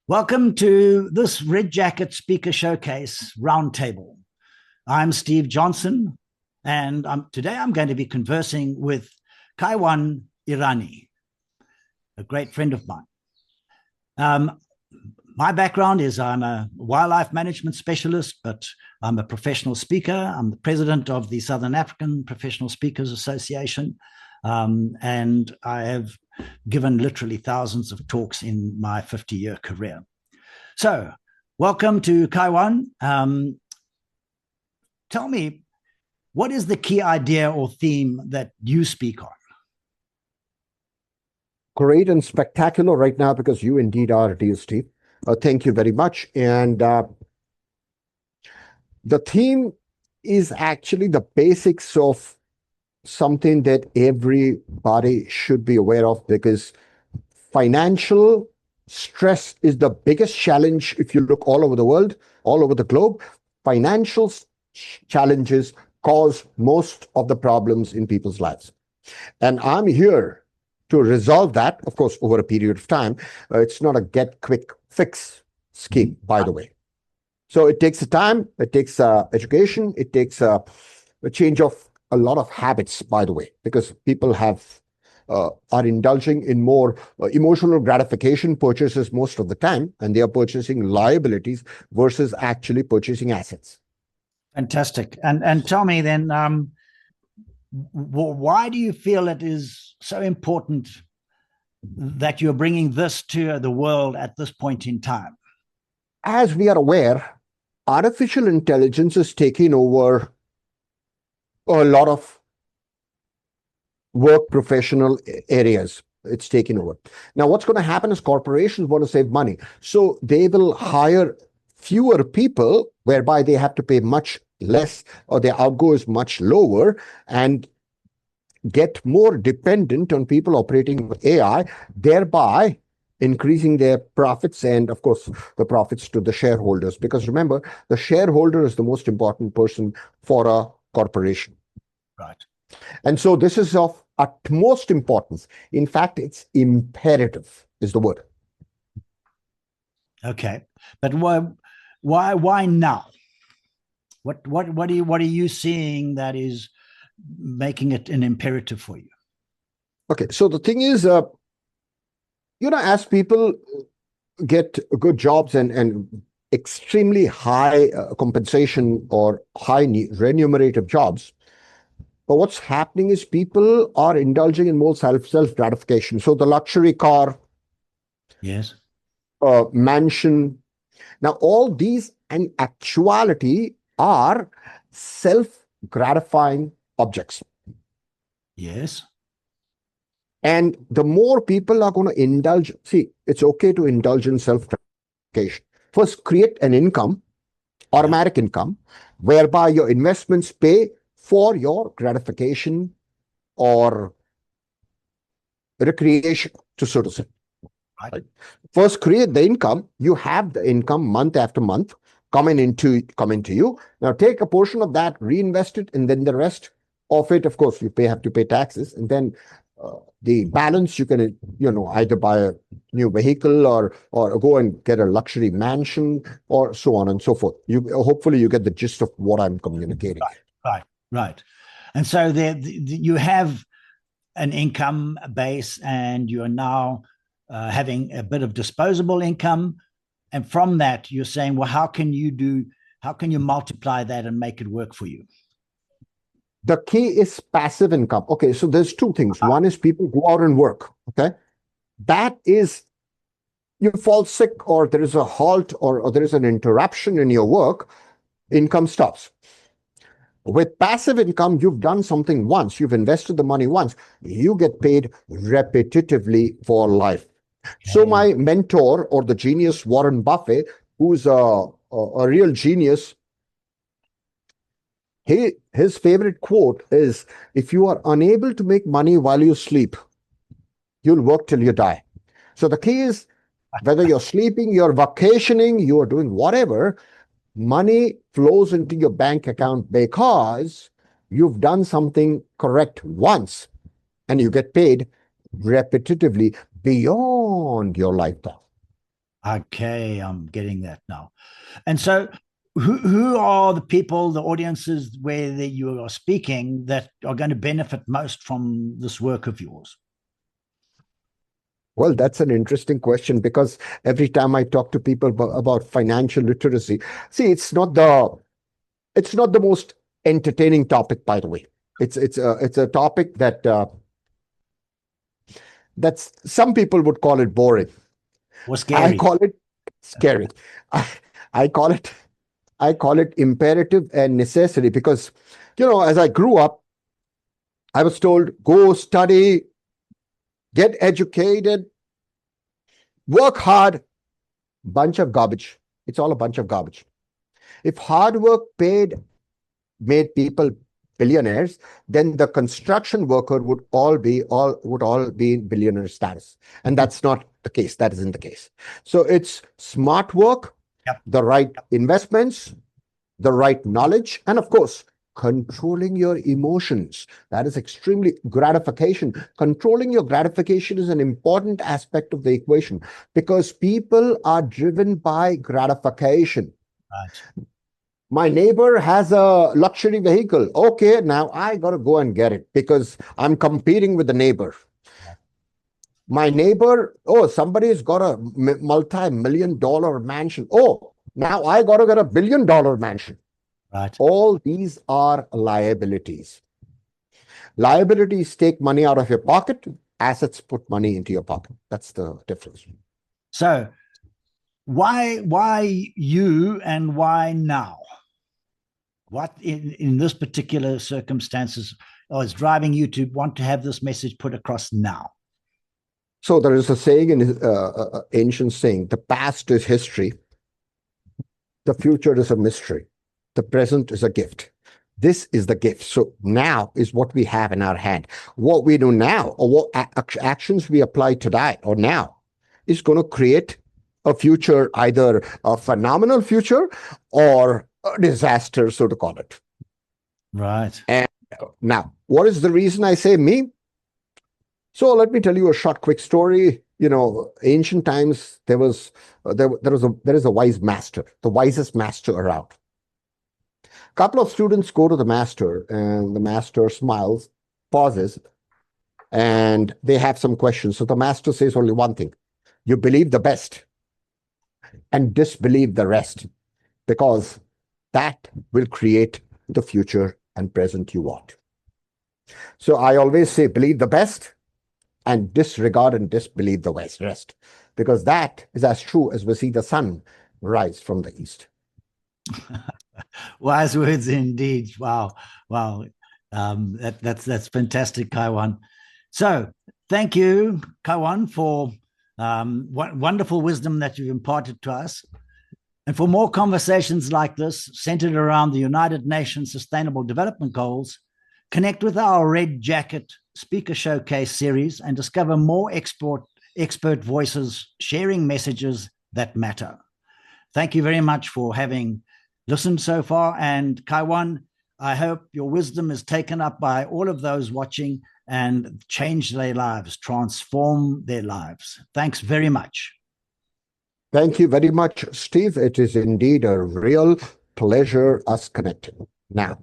Welcome to this Red Jacket Speaker Showcase Roundtable. I'm Steve Johnson, and today I'm going to be conversing with Kaiwan Irani, a great friend of mine. My background is I'm a wildlife management specialist, but I'm a professional speaker. I'm the president of the Southern African Professional Speakers Association, and I have given literally thousands of talks in my 50-year career. So, welcome to Kaiwan. Tell me, what is the key idea or theme that you speak on? Great and spectacular right now, because you indeed are, dear Steve. Thank you very much. And the theme is actually the basics of something that everybody should be aware of, because financial stress is the biggest challenge. If you look all over the world, all over the globe, financial challenges cause most of the problems in people's lives. And I'm here to resolve that, of course, over a period of time. It's not a get quick fix scheme, by the way. So it takes time, it takes education, it takes a change of a lot of habits, by the way, because people are indulging in more emotional gratification purchases most of the time, and they are purchasing liabilities versus actually purchasing assets. Fantastic. And tell me then, why do you feel it is so important that you're bringing this to the world at this point in time? As we are aware, artificial intelligence is taking over a lot of work professional areas. It's taking over. Now, what's going to happen is corporations want to save money. So they will hire fewer people, whereby they have to pay much less, or their outgo is much lower, and get more dependent on people operating with AI, thereby increasing their profits and, of course, the profits to the shareholders. Because remember, the shareholder is the most important person for a corporation. Right. And so this is of utmost importance. In fact, it's imperative is the word. Okay. But why now? What are you seeing that is making it an imperative for you? Okay, so the thing is, as people get good jobs and extremely high compensation or high remunerative jobs, but what's happening is people are indulging in more self-gratification. So the luxury car, yes, mansion. Now, all these in actuality are self-gratifying objects. Yes. And the more people are going to indulge, see, it's okay to indulge in self-gratification. First, create an income, automatic income, whereby your investments pay for your gratification or recreation, to so to say. Right. First, create the income. You have the income month after month coming into you. Now, take a portion of that, reinvest it, and then the rest of it, of course, you have to pay taxes, and then the balance you can, either buy a new vehicle or go and get a luxury mansion or so on and so forth. Hopefully you get the gist of what I'm communicating. Right. And so you have an income base, and you are now having a bit of disposable income, and from that you're saying, well, how can you multiply that and make it work for you? The key is passive income. Okay, so there's two things. One is people go out and work. Okay, that is, you fall sick, or there is a halt, or there is an interruption in your work, income stops. With passive income, you've done something once, you've invested the money once, you get paid repetitively for life. Okay. So my mentor, or the genius Warren Buffett, who's a real genius, his favorite quote is, if you are unable to make money while you sleep, you'll work till you die. So the key is, whether you're sleeping, you're vacationing, you're doing whatever, money flows into your bank account because you've done something correct once, and you get paid repetitively beyond your lifetime. Okay, I'm getting that now. And so, who are the people, the audiences where you are speaking that are going to benefit most from this work of yours? Well, that's an interesting question because every time I talk to people about financial literacy, see, it's not the most entertaining topic, by the way. It's a topic that that's some people would call it boring. Or I scary? call it scary. I, I call it I call it imperative and necessity because, as I grew up, I was told go study, get educated, work hard. Bunch of garbage. It's all a bunch of garbage. If hard work made people billionaires, then the construction worker would all be in billionaire status. And that's not the case. That isn't the case. So it's smart work, Yep. the right investments, the right knowledge, and of course, controlling your emotions. That is extremely gratification. Controlling your gratification is an important aspect of the equation because people are driven by gratification. Right. My neighbor has a luxury vehicle. Okay, now I got to go and get it because I'm competing with the neighbor. My neighbor, oh, somebody's got a multi-million dollar mansion. Oh, now I got to get a $1 billion mansion. Right. All these are liabilities. Liabilities take money out of your pocket. Assets put money into your pocket. That's the difference. So, why you and why now? What in this particular circumstances is driving you to want to have this message put across now? So there is a saying in ancient saying, the past is history, the future is a mystery, the present is a gift. This is the gift. So now is what we have in our hand. What we do now, or what actions we apply today or now, is going to create a future, either a phenomenal future or a disaster, so to call it. Right. And now, what is the reason I say me? So let me tell you a short, quick story. Ancient times there is a wise master, the wisest master around. A couple of students go to the master, and the master smiles, pauses, and they have some questions. So the master says only one thing: you believe the best and disbelieve the rest, because that will create the future and present you want. So I always say believe the best and disregard and disbelieve the rest, because that is as true as we see the sun rise from the east. Wise words indeed. Wow. Wow. That's fantastic, Kaiwan. So thank you, Kaiwan, for wonderful wisdom that you've imparted to us. And for more conversations like this, centered around the United Nations Sustainable Development Goals, connect with our Red Jacket Speaker Showcase series and discover more expert voices sharing messages that matter. Thank you very much for having listened so far. And Kaiwan, I hope your wisdom is taken up by all of those watching and change their lives, transform their lives. Thanks very much. Thank you very much, Steve. It is indeed a real pleasure us connecting. Now,